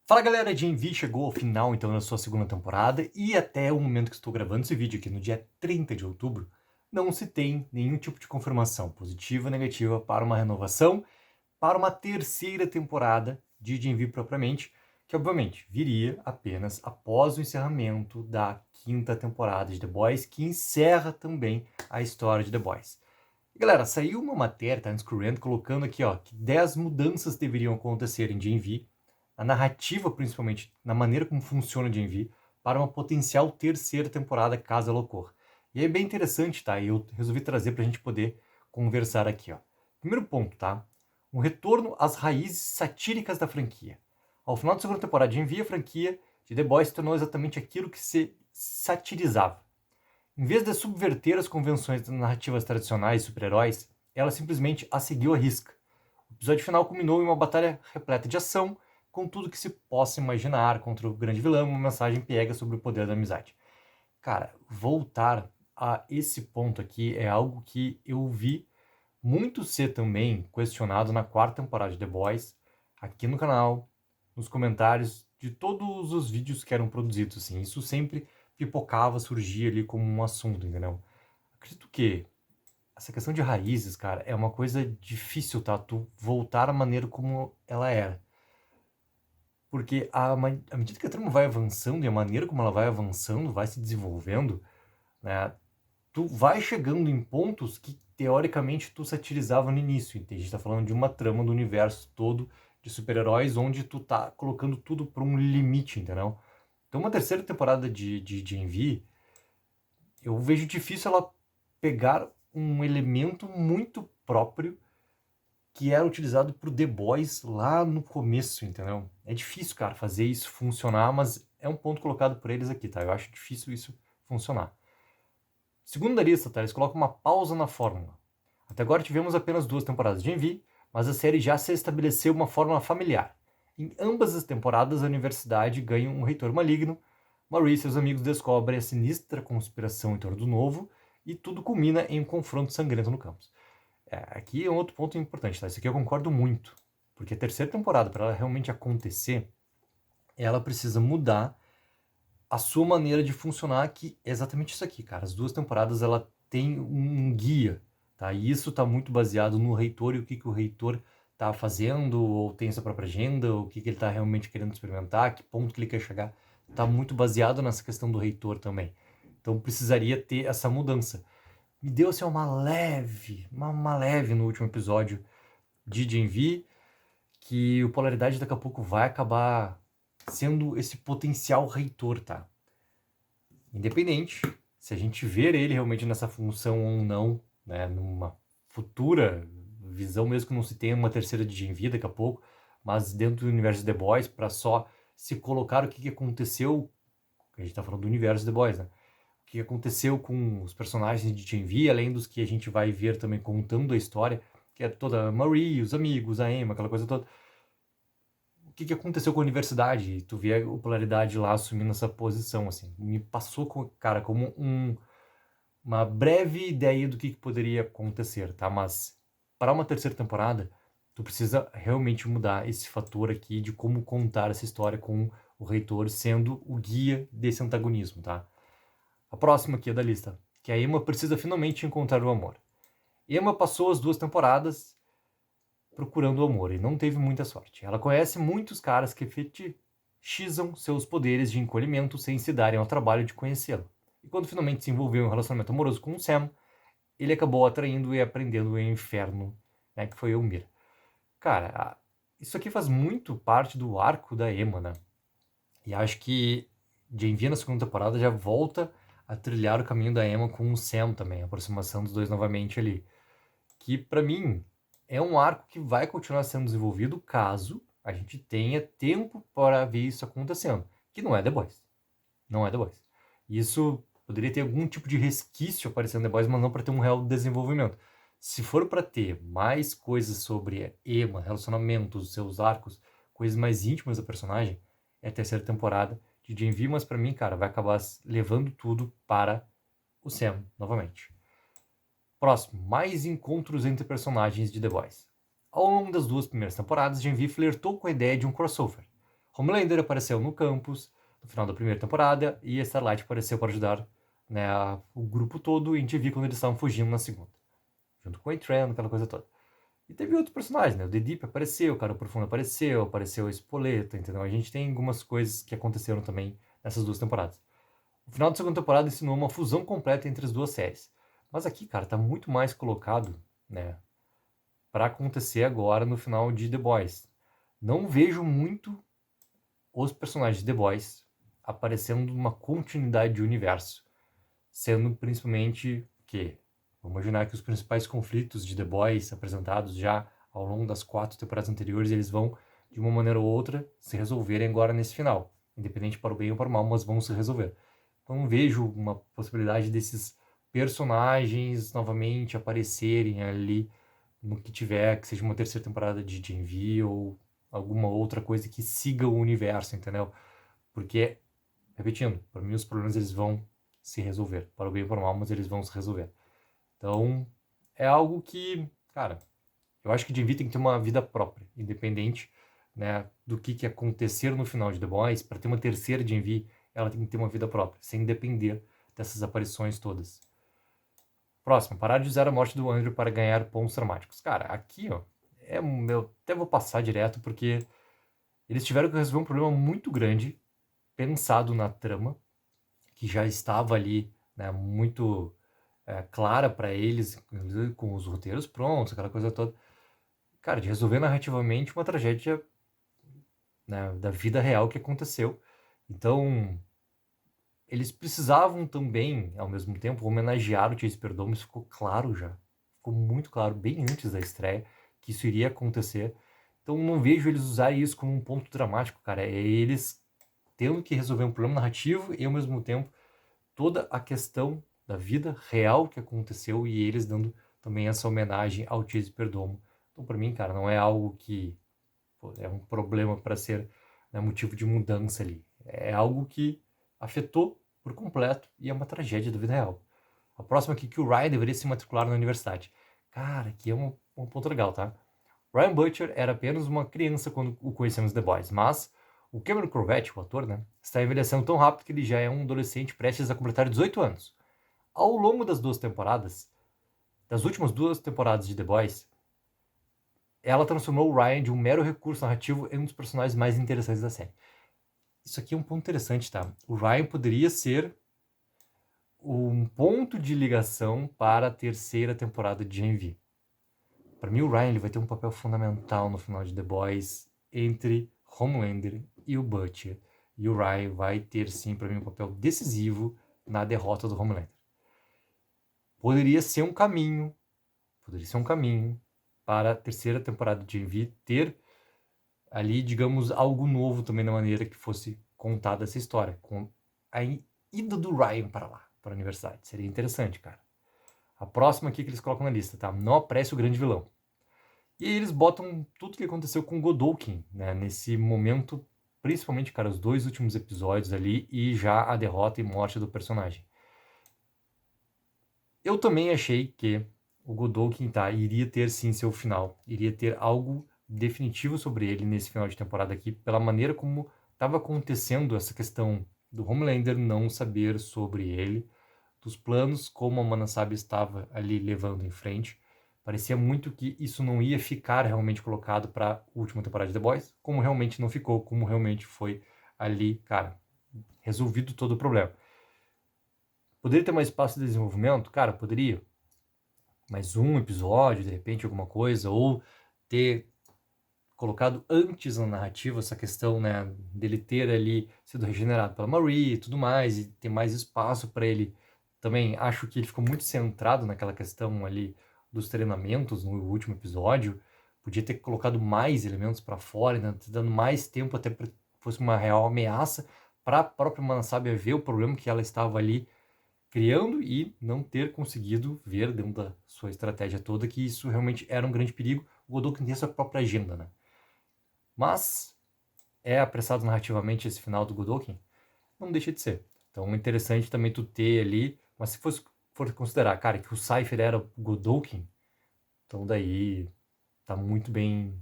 Fala galera, Gen V chegou ao final então da sua segunda temporada e até o momento que estou gravando esse vídeo aqui no dia 30 de outubro, não se tem nenhum tipo de confirmação positiva ou negativa para uma renovação, para uma terceira temporada de Gen V propriamente, que obviamente viria apenas após o encerramento da quinta temporada de The Boys, que encerra também a história de The Boys. E galera, saiu uma matéria, tá, no Screen colocando aqui ó, que 10 mudanças deveriam acontecer em Gen V, a narrativa, principalmente, na maneira como funciona o DMV, para uma potencial terceira temporada, caso ela ocorra. E é bem interessante, tá? E eu resolvi trazer para a gente poder conversar aqui, ó. Primeiro ponto, tá? Um retorno às raízes satíricas da franquia. Ao final da segunda temporada de DMV, a franquia de The Boys se tornou exatamente aquilo que se satirizava. Em vez de subverter as convenções das narrativas tradicionais de super-heróis, ela simplesmente a seguiu à risca. O episódio final culminou em uma batalha repleta de ação, com tudo que se possa imaginar contra o grande vilão, uma mensagem pega sobre o poder da amizade. Cara, voltar a esse ponto aqui é algo que eu vi muito ser também questionado na quarta temporada de The Boys, aqui no canal, nos comentários de todos os vídeos que eram produzidos, assim. Isso sempre pipocava, surgia ali como um assunto, entendeu? Acredito que essa questão de raízes, cara, é uma coisa difícil, tá? Tu voltar à maneira como ela era. Porque à medida que a trama vai avançando e a maneira como ela vai avançando, vai se desenvolvendo, né? Tu vai chegando em pontos que, teoricamente, tu satirizava no início. Entende? A gente tá falando de uma trama do universo todo de super-heróis, onde tu tá colocando tudo para um limite, entendeu? Então, uma terceira temporada de Gen V, eu vejo difícil ela pegar um elemento muito próprio que era utilizado por The Boys lá no começo, entendeu? É difícil, cara, fazer isso funcionar, mas é um ponto colocado por eles aqui, tá? Eu acho difícil isso funcionar. Segundo a lista, tá? Eles colocam uma pausa na fórmula. Até agora tivemos apenas 2 temporadas de Envy, mas a série já se estabeleceu uma fórmula familiar. Em ambas as temporadas, a universidade ganha um reitor maligno, Maurice e seus amigos descobrem a sinistra conspiração em torno do novo, e tudo culmina em um confronto sangrento no campus. Aqui é um outro ponto importante, tá? Isso aqui eu concordo muito. Porque a terceira temporada, para ela realmente acontecer, ela precisa mudar a sua maneira de funcionar, que é exatamente isso aqui, cara. As 2 temporadas, ela tem um guia, tá? E isso tá muito baseado no reitor e o que o reitor tá fazendo, ou tem sua própria agenda, o que ele tá realmente querendo experimentar, que ponto que ele quer chegar. Tá muito baseado nessa questão do reitor também. Então precisaria ter essa mudança. Me deu assim uma leve no último episódio de Gen V, que o Polaridade daqui a pouco vai acabar sendo esse potencial reitor, tá? Independente se a gente ver ele realmente nessa função ou não, né, numa futura visão, mesmo que não se tenha uma terceira de Gen V daqui a pouco, mas dentro do universo de The Boys, para só se colocar o que aconteceu, a gente tá falando do universo de The Boys, né? O que aconteceu com os personagens de Gen V, além dos que a gente vai ver também contando a história, que é toda a Marie, os amigos, a Emma, aquela coisa toda. O que aconteceu com a universidade? Tu vê a Polaridade lá assumindo essa posição, assim. Me passou, cara, como uma breve ideia do que poderia acontecer, tá? Mas para uma terceira temporada, tu precisa realmente mudar esse fator aqui de como contar essa história com o reitor sendo o guia desse antagonismo, tá? A próxima aqui é da lista, que a Emma precisa finalmente encontrar o amor. Emma passou as 2 temporadas procurando o amor e não teve muita sorte. Ela conhece muitos caras que fetichizam seus poderes de encolhimento sem se darem ao trabalho de conhecê-lo. E quando finalmente se envolveu em um relacionamento amoroso com o Sam, ele acabou atraindo e aprendendo o inferno, né, que foi Elmira. Cara, isso aqui faz muito parte do arco da Emma, né? E acho que Gen V na segunda temporada já volta a trilhar o caminho da Emma com o Sam também, a aproximação dos dois novamente ali. Que para mim é um arco que vai continuar sendo desenvolvido caso a gente tenha tempo para ver isso acontecendo, que não é The Boys. Não é The Boys. Isso poderia ter algum tipo de resquício aparecendo no The Boys, mas não para ter um real desenvolvimento. Se for para ter mais coisas sobre Emma, relacionamentos, seus arcos, coisas mais íntimas da personagem, é a terceira temporada de Gen V, mas para mim, cara, vai acabar levando tudo para o Sam novamente. Próximo, mais encontros entre personagens de The Boys. Ao longo das 2 primeiras temporadas, Gen V flertou com a ideia de um crossover, Homelander apareceu no campus no final da primeira temporada e a Starlight apareceu para ajudar, né, o grupo todo, e a gente viu quando eles estavam fugindo na segunda, junto com o A-Train, aquela coisa toda. E teve outros personagens, né? O The Deep apareceu, o Cara Profundo apareceu a Espoleta, entendeu? A gente tem algumas coisas que aconteceram também nessas duas temporadas. O final da segunda temporada ensinou uma fusão completa entre as duas séries. Mas aqui, cara, tá muito mais colocado, né, para acontecer agora no final de The Boys. Não vejo muito os personagens de The Boys aparecendo numa continuidade de universo, sendo principalmente que, vamos imaginar que os principais conflitos de The Boys apresentados já ao longo das 4 temporadas anteriores, eles vão, de uma maneira ou outra, se resolverem agora nesse final, independente para o bem ou para o mal, mas vão se resolver. Então não vejo uma possibilidade desses personagens novamente aparecerem ali no que tiver, que seja uma terceira temporada de Gen V ou alguma outra coisa que siga o universo, entendeu? Porque, repetindo, para mim os problemas eles vão se resolver, para o bem e para o mal, mas eles vão se resolver. Então, é algo que, cara, eu acho que Gen V tem que ter uma vida própria, independente, né, do que acontecer no final de The Boys. Para ter uma terceira Gen V, ela tem que ter uma vida própria, sem depender dessas aparições todas. Próximo, parar de usar a morte do Andrew para ganhar pontos dramáticos. Cara, aqui, ó, eu até vou passar direto, porque eles tiveram que resolver um problema muito grande, pensado na trama, que já estava ali, né, muito clara para eles, com os roteiros prontos, aquela coisa toda. Cara, de resolver narrativamente uma tragédia, né, da vida real que aconteceu. Então, eles precisavam também, ao mesmo tempo, homenagear o Chase Perdomo. Isso ficou claro já. Ficou muito claro, bem antes da estreia, que isso iria acontecer. Então, não vejo eles usarem isso como um ponto dramático, cara. É eles tendo que resolver um problema narrativo e, ao mesmo tempo, toda a questão da vida real que aconteceu e eles dando também essa homenagem ao Chase Perdomo. Então, para mim, cara, não é algo que é um problema para ser, né, motivo de mudança ali. É algo que afetou por completo e é uma tragédia da vida real. A próxima aqui, que o Ryan deveria se matricular na universidade. Cara, aqui é um ponto legal, tá? Ryan Butcher era apenas uma criança quando o conhecemos The Boys, mas o Cameron Crowetti, o ator, né, está envelhecendo tão rápido que ele já é um adolescente prestes a completar 18 anos. Ao longo das últimas duas temporadas de The Boys, ela transformou o Ryan de um mero recurso narrativo em um dos personagens mais interessantes da série. Isso aqui é um ponto interessante, tá? O Ryan poderia ser um ponto de ligação para a terceira temporada de Gen V. Para mim, o Ryan ele vai ter um papel fundamental no final de The Boys entre Homelander e o Butcher. E o Ryan vai ter, sim, para mim, um papel decisivo na derrota do Homelander. Poderia ser um caminho para a terceira temporada de Gen V ter ali, digamos, algo novo também na maneira que fosse contada essa história, com a ida do Ryan para lá, para a universidade. Seria interessante, cara. A próxima aqui que eles colocam na lista, tá? Não apresse o grande vilão. E aí eles botam tudo que aconteceu com Godolkin, né? Nesse momento, principalmente, cara, os 2 últimos episódios ali e já a derrota e morte do personagem. Eu também achei que o Godolkin, tá, iria ter sim seu final, iria ter algo definitivo sobre ele nesse final de temporada aqui, pela maneira como estava acontecendo essa questão do Homelander não saber sobre ele, dos planos como a Manasabi estava ali levando em frente. Parecia muito que isso não ia ficar realmente colocado para a última temporada de The Boys, como realmente não ficou, como realmente foi ali, cara, resolvido todo o problema. Poderia ter mais espaço de desenvolvimento? Cara, poderia. Mais um episódio, de repente, alguma coisa, ou ter colocado antes na narrativa essa questão, né, dele ter ali sido regenerado pela Marie e tudo mais, e ter mais espaço para ele. Também acho que ele ficou muito centrado naquela questão ali dos treinamentos no último episódio. Podia ter colocado mais elementos para fora, né, dando mais tempo até para que fosse uma real ameaça para a própria Manasabi ver o problema que ela estava ali criando e não ter conseguido ver dentro da sua estratégia toda que isso realmente era um grande perigo. O Godolkin tem a sua própria agenda, né? Mas é apressado narrativamente esse final do Godolkin? Não deixa de ser. Então é interessante também tu ter ali, mas se for considerar, cara, que o Cypher era o Godolkin, então daí tá muito bem,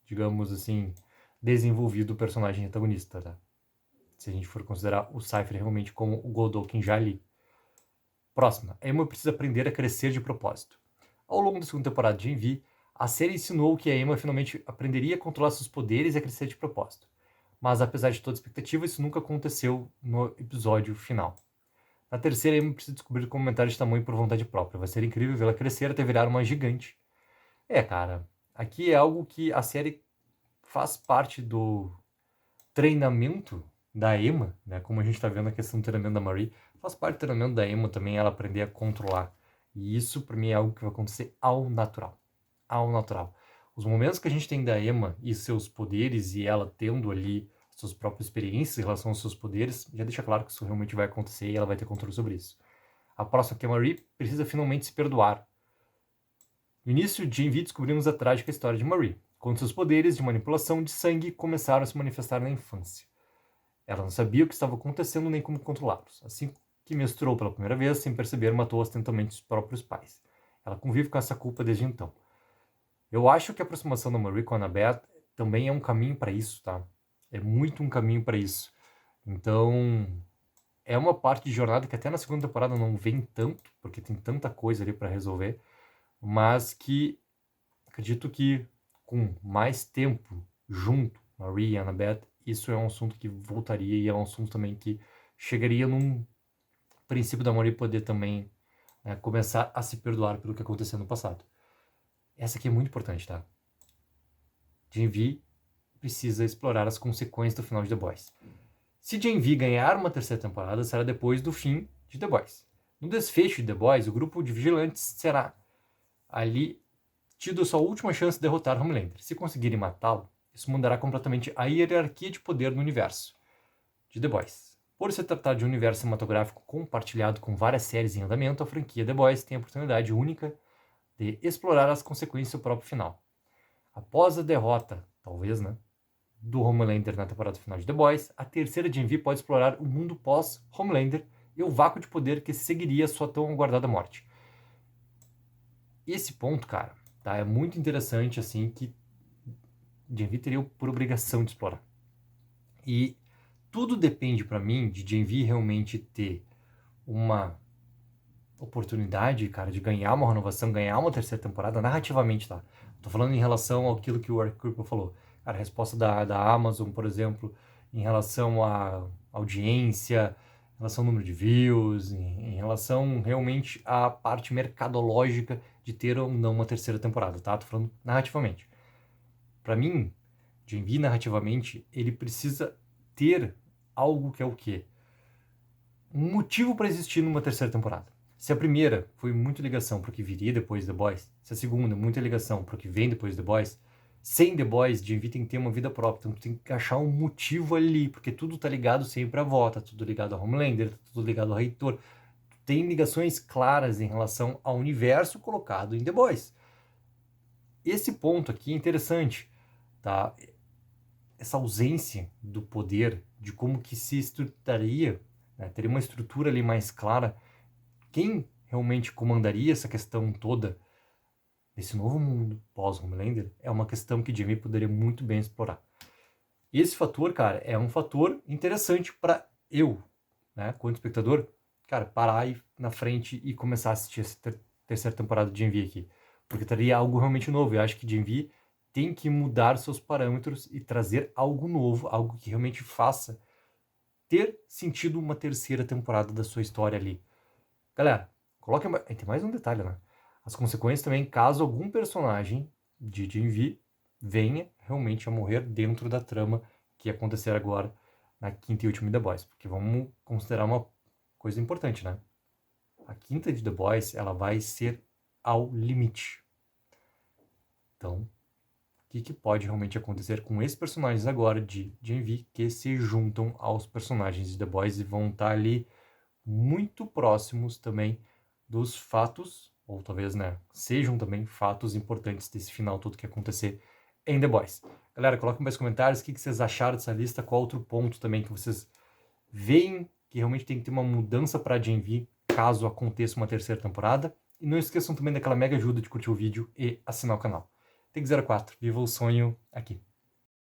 digamos assim, desenvolvido o personagem antagonista, tá? Se a gente for considerar o Cypher realmente como o Godolkin já ali. Próxima. A Emma precisa aprender a crescer de propósito. Ao longo da segunda temporada de Envy, a série ensinou que a Emma finalmente aprenderia a controlar seus poderes e a crescer de propósito. Mas apesar de toda expectativa, isso nunca aconteceu no episódio final. Na terceira, a Emma precisa descobrir como aumentar de tamanho por vontade própria. Vai ser incrível vê-la crescer até virar uma gigante. Cara, aqui é algo que a série faz parte do treinamento da Emma, né? Como a gente tá vendo a questão do treinamento da Marie, faz parte do treinamento da Emma também ela aprender a controlar. E isso, para mim, é algo que vai acontecer ao natural. Ao natural. Os momentos que a gente tem da Emma e seus poderes e ela tendo ali suas próprias experiências em relação aos seus poderes, já deixa claro que isso realmente vai acontecer e ela vai ter controle sobre isso. A próxima, que é a Marie, precisa finalmente se perdoar. No início de Envy, descobrimos a trágica história de Marie, quando seus poderes de manipulação de sangue começaram a se manifestar na infância. Ela não sabia o que estava acontecendo nem como controlá-los. Assim que menstruou pela primeira vez, sem perceber, matou acidentalmente os próprios pais. Ela convive com essa culpa desde então. Eu acho que a aproximação da Marie com a Annabeth também é um caminho para isso, tá? É muito um caminho para isso. Então, é uma parte de jornada que até na segunda temporada não vem tanto, porque tem tanta coisa ali para resolver, mas que acredito que com mais tempo junto, Marie e Annabeth, isso é um assunto que voltaria e é um assunto também que chegaria num princípio da Marie poder também começar a se perdoar pelo que aconteceu no passado. Essa aqui é muito importante, tá? Gen V precisa explorar as consequências do final de The Boys. Se Gen V ganhar uma terceira temporada, será depois do fim de The Boys. No desfecho de The Boys, o grupo de vigilantes será ali tido sua última chance de derrotar Homelander. Se conseguirem matá-lo, isso mudará completamente a hierarquia de poder no universo de The Boys. Por se tratar de um universo cinematográfico compartilhado com várias séries em andamento, a franquia The Boys tem a oportunidade única de explorar as consequências do próprio final. Após a derrota, talvez, do Homelander na temporada final de The Boys, a terceira Gen V pode explorar o mundo pós-Homelander e o vácuo de poder que seguiria sua tão aguardada morte. Esse ponto, cara, tá, é muito interessante, assim, que Gen V teria por obrigação de explorar. E tudo depende, para mim, de Gen V realmente ter uma oportunidade, cara, de ganhar uma renovação, ganhar uma terceira temporada narrativamente, tá? Tô falando em relação àquilo que o Eric Kripke falou. Cara, a resposta da Amazon, por exemplo, em relação à audiência, em relação ao número de views, em relação realmente à parte mercadológica de ter ou não uma terceira temporada, tá? Tô falando narrativamente. Para mim, Gen V narrativamente, ele precisa ter algo que é o quê? Um motivo para existir numa terceira temporada. Se a primeira foi muita ligação para o que viria depois de The Boys, se a segunda muita ligação para o que vem depois de The Boys, sem The Boys, Gen V tem que ter uma vida própria, então tu tem que achar um motivo ali, porque tudo tá ligado sempre à volta, tudo ligado a Homelander, tudo ligado ao Reitor, tem ligações claras em relação ao universo colocado em The Boys. Esse ponto aqui é interessante, tá? Essa ausência do poder, de como que se estruturaria, teria uma estrutura ali mais clara. Quem realmente comandaria essa questão toda desse novo mundo pós-Homelander é uma questão que Jamie poderia muito bem explorar. E esse fator, cara, é um fator interessante para eu, quanto espectador, cara, parar aí na frente e começar a assistir essa terceira temporada de Gen V aqui. Porque teria algo realmente novo. Eu acho que Gen V tem que mudar seus parâmetros e trazer algo novo, algo que realmente faça ter sentido uma terceira temporada da sua história ali. Galera, coloque... tem mais um detalhe, as consequências também, caso algum personagem de Gen V venha realmente a morrer dentro da trama que ia acontecer agora na quinta e última de The Boys. Porque vamos considerar uma coisa importante, A quinta de The Boys, ela vai ser ao limite. Então, o que pode realmente acontecer com esses personagens agora de Gen V que se juntam aos personagens de The Boys e vão estar ali muito próximos também dos fatos, ou talvez, sejam também fatos importantes desse final todo que acontecer em The Boys. Galera, coloquem mais comentários o que vocês acharam dessa lista, qual outro ponto também que vocês veem que realmente tem que ter uma mudança para Gen V caso aconteça uma terceira temporada. E não esqueçam também daquela mega ajuda de curtir o vídeo e assinar o canal. Take 04, viva o sonho aqui.